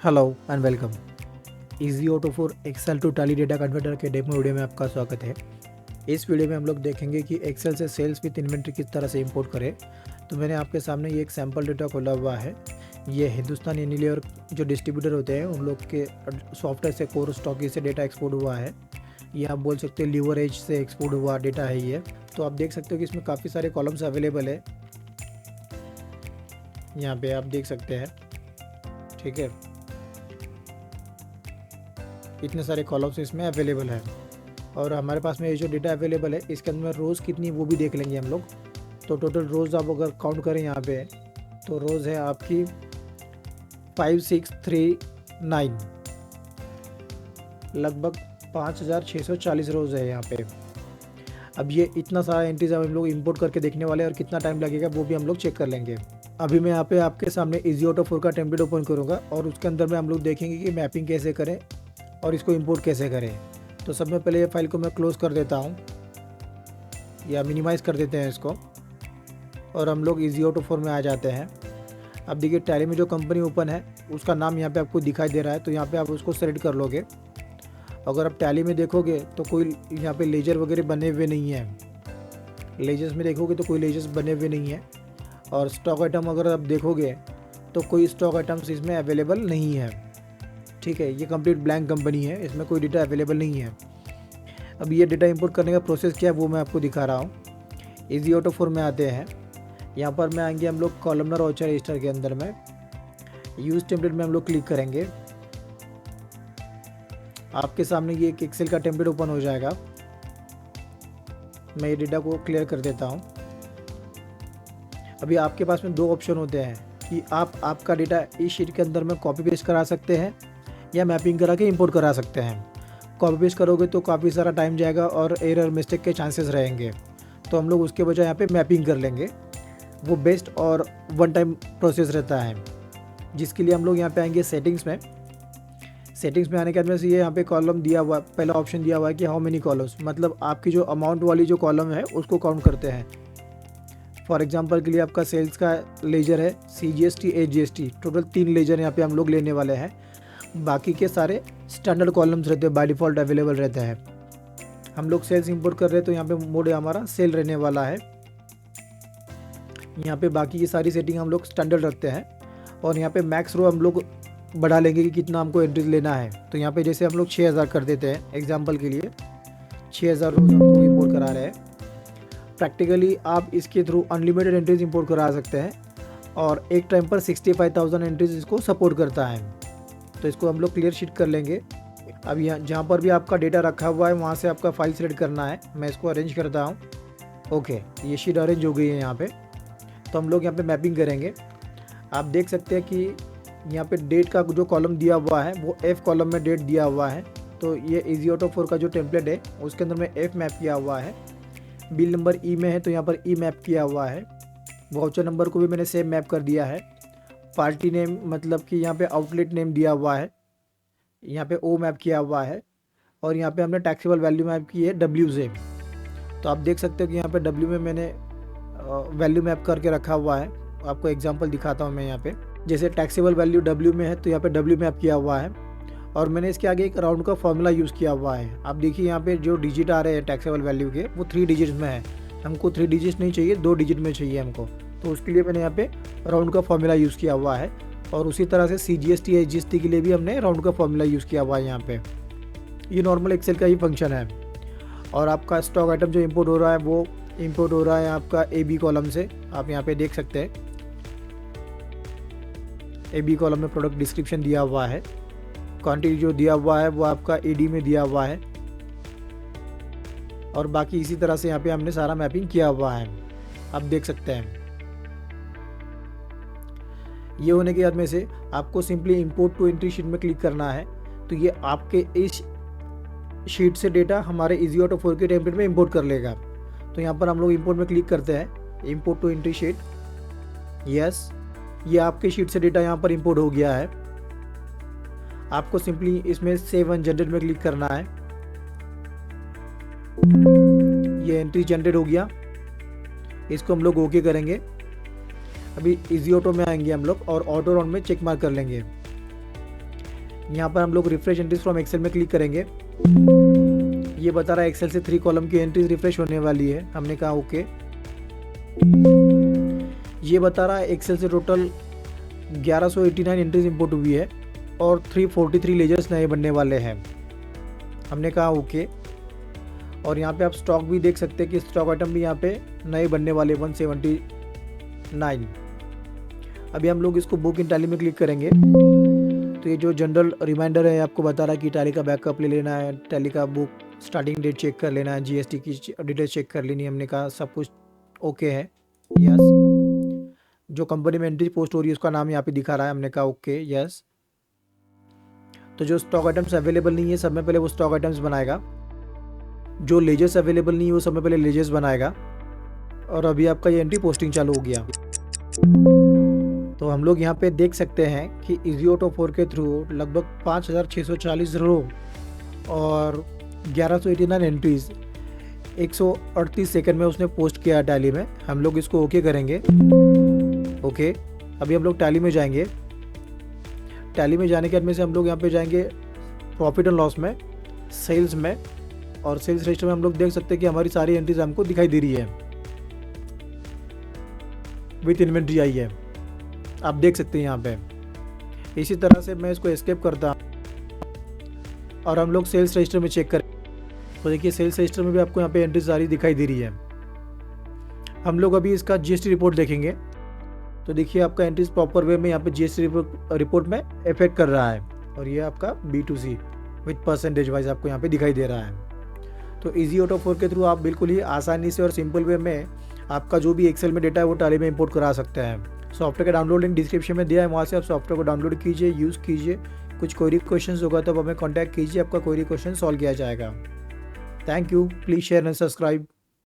Hello and welcome. Easy auto for Excel to Tally data converter के demo video में आपका स्वागत है। इस वीडियो में हम लोग देखेंगे कि एक्सेल से सेल्स विथ इन्वेंट्री किस तरह से इंपोर्ट करें। तो मैंने आपके सामने ये एक सैम्पल डेटा खोला हुआ है। ये हिंदुस्तान यूनिलीवर जो डिस्ट्रीब्यूटर होते हैं उन लोग के सॉफ्टवेयर से कोर स्टॉकी से डेटा एक्सपोर्ट हुआ है। ये आप बोल सकते हैं लीवरेज से एक्सपोर्ट हुआ डेटा है ये। तो आप देख सकते हो कि इसमें काफ़ी सारे कॉलम्स अवेलेबल है। यहाँ पे आप देख सकते हैं, ठीक है, इतने सारे कॉलम्स इसमें अवेलेबल है। और हमारे पास में ये जो डेटा अवेलेबल है इसके अंदर रोज़ कितनी वो भी देख लेंगे हम लोग। तो टोटल रोज़ आप अगर काउंट करें यहाँ पे तो रोज़ है आपकी 5639, लगभग 5640 रोज़ है यहाँ पे। अब ये इतना सारा एंट्रीज हम लोग इंपोर्ट करके देखने वाले हैं और कितना टाइम लगेगा वो भी हम लोग चेक कर लेंगे। अभी मैं यहाँ पे आपके सामने इजी ऑटो 4 का टेम्पलेट ओपन करूँगा और उसके अंदर में हम लोग देखेंगे कि मैपिंग कैसे करें और इसको इंपोर्ट कैसे करें। तो सब में पहले ये फाइल को मैं क्लोज़ कर देता हूँ या मिनिमाइज़ कर देते हैं इसको और हम लोग इजी ऑटो 4 में आ जाते हैं। अब देखिए टैली में जो कंपनी ओपन है उसका नाम यहाँ पे आपको दिखाई दे रहा है, तो यहाँ पे आप उसको सेलेक्ट कर लोगे। अगर आप टैली में देखोगे तो कोई यहाँ पे लेजर वगैरह बने हुए नहीं है। लेजर्स में देखोगे तो कोई लेजर्स बने हुए नहीं है। और स्टॉक आइटम अगर आप देखोगे तो कोई स्टॉक आइटम्स इसमें अवेलेबल नहीं है। ठीक है, ये कंप्लीट ब्लैंक कंपनी है, इसमें कोई डेटा अवेलेबल नहीं है। अब ये डेटा इंपोर्ट करने का प्रोसेस क्या है वो मैं आपको दिखा रहा हूँ। इजी ऑटो 4 में आते हैं, यहाँ पर में आएंगे हम लोग कॉलमनर वाउचर रजिस्टर के अंदर में यूज़ टेम्पलेट में हम लोग क्लिक करेंगे। आपके सामने ये एक एक्सेल का टेम्पलेट ओपन हो जाएगा। मैं ये डेटा को क्लियर कर देता हूँ। अभी आपके पास में दो ऑप्शन होते हैं कि आप आपका डेटा इस शीट के अंदर में कॉपी पेस्ट करा सकते हैं या मैपिंग करा के इंपोर्ट करा सकते हैं। कॉपी पेस्ट करोगे तो काफ़ी सारा टाइम जाएगा और एरर मिस्टेक के चांसेस रहेंगे, तो हम लोग उसके बजाय यहाँ पे मैपिंग कर लेंगे। वो बेस्ट और वन टाइम प्रोसेस रहता है, जिसके लिए हम लोग यहाँ पे आएंगे सेटिंग्स में। सेटिंग्स में आने के बाद से ये यहाँ पे कॉलम दिया हुआ, पहला ऑप्शन दिया हुआ है कि हाउ मेनी कॉलम्स, मतलब आपकी जो अमाउंट वाली जो कॉलम है उसको काउंट करते हैं। फॉर एग्जांपल के लिए आपका सेल्स का लेजर है CGST AGST, टोटल 3 लेजर यहाँ पे हम लोग लेने वाले हैं। बाकी के सारे स्टैंडर्ड कॉलम्स रहते हैं, बाय डिफ़ॉल्ट अवेलेबल रहते हैं। हम लोग सेल्स इंपोर्ट कर रहे हैं तो यहाँ पे मोड हमारा सेल रहने वाला है। यहाँ पे बाकी की सारी सेटिंग हम लोग स्टैंडर्ड रखते हैं और यहाँ पे मैक्स रो हम लोग बढ़ा लेंगे कि कितना हमको एंट्रीज लेना है। तो यहाँ पे जैसे हम लोग 6000 कर देते हैं एग्जाम्पल के लिए, 6000 रोज हम लोग इंपोर्ट करा रहे हैं। प्रैक्टिकली आप इसके थ्रू अनलिमिटेड एंट्रीज इंपोर्ट करा सकते हैं और एक टाइम पर 65,000 एंट्रीज इसको सपोर्ट करता है। तो इसको हम लोग क्लियर शीट कर लेंगे। अब यहाँ जहाँ पर भी आपका डेटा रखा हुआ है वहाँ से आपका फाइल सेलेक्ट करना है। मैं इसको अरेंज करता हूँ। ओके, ये शीट अरेंज हो गई है यहाँ पे। तो हम लोग यहाँ पे मैपिंग करेंगे। आप देख सकते हैं कि यहाँ पे डेट का जो कॉलम दिया हुआ है वो F कॉलम में डेट दिया हुआ है। तो ये इजी ऑटो 4 का जो टेम्पलेट है उसके अंदर में F मैप किया हुआ है। बिल नंबर E में है तो यहाँ पर E मैप किया हुआ है। वाउचर नंबर को भी मैंने सेम मैप कर दिया है। पार्टी नेम मतलब कि यहाँ पे आउटलेट नेम दिया हुआ है, यहाँ पे O मैप किया हुआ है और यहाँ पे हमने टैक्सेबल वैल्यू मैप की है W से। तो आप देख सकते हो कि यहाँ पे W में मैंने वैल्यू मैप करके रखा हुआ है। आपको एग्जांपल दिखाता हूँ मैं। यहाँ पे जैसे टैक्सेबल वैल्यू W में है तो यहाँ पे W मैप किया हुआ है और मैंने इसके आगे एक राउंड का फॉर्मूला यूज़ किया हुआ है। आप देखिए यहाँ पे जो डिजिट आ रहे हैं टैक्सेबल वैल्यू के वो 3 डिजिट में है। हमको 3 डिजिट नहीं चाहिए, 2 डिजिट में चाहिए हमको, तो उसके लिए मैंने यहाँ पे राउंड का फॉर्मूला यूज़ किया हुआ है। और उसी तरह से CGST AGST के लिए भी हमने राउंड का फॉर्मूला यूज़ किया हुआ है यहाँ पे। ये नॉर्मल एक्सेल का ही फंक्शन है। और आपका स्टॉक आइटम जो इंपोर्ट हो रहा है वो इंपोर्ट हो रहा है आपका AB कॉलम से। आप यहाँ पे देख सकते हैं AB कॉलम में प्रोडक्ट डिस्क्रिप्शन दिया हुआ है। क्वांटिटी जो दिया हुआ है वो आपका AD में दिया हुआ है और बाकी इसी तरह से यहाँ पे हमने सारा मैपिंग किया हुआ है, आप देख सकते हैं। ये होने के बाद में से आपको simply import to entry sheet में क्लिक करना है। तो ये आपके इस शीट से डेटा हमारे इजी ऑटो 4 के टेम्पलेट में इंपोर्ट कर लेगा। तो यहाँ पर हम लोग इंपोर्ट में क्लिक करते हैं, import to entry sheet. Yes, ये आपके शीट से डेटा यहाँ पर इंपोर्ट हो गया है। आपको सिंपली इसमें सेव एंड जनरेट में क्लिक करना है। ये एंट्री जनरेट हो गया, इसको हम लोग ओके करेंगे। अभी इजी ऑटो में आएंगे हम लोग और ऑटो राउंड में चेक मार्क कर लेंगे। यहाँ पर हम लोग रिफ्रेश एंट्रीज फ्रॉम एक्सेल में क्लिक करेंगे। ये बता रहा है एक्सेल से 3 कॉलम की एंट्रीज रिफ्रेश होने वाली है, हमने कहा ओके। ये बता रहा है एक्सेल से टोटल 1189 एंट्रीज इंपोर्ट हुई है और 343 लेजर्स नए बनने वाले हैं, हमने कहा ओके। और यहाँ पे आप स्टॉक भी देख सकते हैं कि स्टॉक आइटम भी यहाँ पे नए बनने वाले 179। अभी हम लोग इसको बुक इन टैली में क्लिक करेंगे तो ये जो जनरल रिमाइंडर है आपको बता रहा है कि टैली का बैकअप ले लेना है, टैली का बुक स्टार्टिंग डेट चेक कर लेना है, जीएसटी की डिटेल्स चेक कर लेनी है, हमने कहा सब कुछ ओके है, यस। जो कंपनी में एंट्री पोस्ट हो रही है उसका नाम यहाँ पे दिखा रहा है, हमने कहा ओके यस। तो जो स्टॉक आइटम्स अवेलेबल नहीं है सब में पहले वो स्टॉक आइटम्स बनाएगा, जो लेजर्स अवेलेबल नहीं है वो सब में पहले लेजर्स बनाएगा। और अभी आपका ये एंट्री पोस्टिंग चालू हो गया। तो हम लोग यहाँ पे देख सकते हैं कि इजी ऑटो 4 के थ्रू लगभग 5640 रो और 1189 एंट्रीज 138 सेकंड में उसने पोस्ट किया टैली में। हम लोग इसको ओके करेंगे, ओके। अभी हम लोग टैली में जाएंगे। टैली में जाने के बाद में से हम लोग यहाँ पे जाएंगे प्रॉफिट एंड लॉस में, सेल्स में, और सेल्स रजिस्टर में हम लोग देख सकते हैं कि हमारी सारी एंट्रीज हमको दिखाई दे रही है, विथ इन्वेंट्री आई है, आप देख सकते हैं यहाँ पे। इसी तरह से मैं इसको एस्केप करता और हम लोग सेल्स रजिस्टर में चेक करें तो देखिए सेल्स रजिस्टर में भी आपको यहाँ पे एंट्री सारी दिखाई दे रही है। हम लोग अभी इसका जीएसटी रिपोर्ट देखेंगे तो देखिए आपका एंट्रीज प्रॉपर वे में यहाँ पे जीएसटी रिपोर्ट में इफेक्ट कर रहा है और ये आपका B2C विथ परसेंटेज वाइज आपको यहाँ पे दिखाई दे रहा है। तो इजी ऑटो 4 के थ्रू आप बिल्कुल ही आसानी से और सिंपल वे में आपका जो भी एक्सेल में डेटा है वो टैली में इंपोर्ट करा सकते हैं। सॉफ्टवेयर का डाउनलोड लिंक डिस्क्रिप्शन में दिया है, वहाँ से आप सॉफ्टवेयर को डाउनलोड कीजिए, यूज़ कीजिए। कुछ क्वेरी क्वेश्चन होगा तो हमें कॉन्टैक्ट कीजिए, आपका क्वेरी क्वेश्चन सॉल्व किया जाएगा। Thank you, please share and subscribe.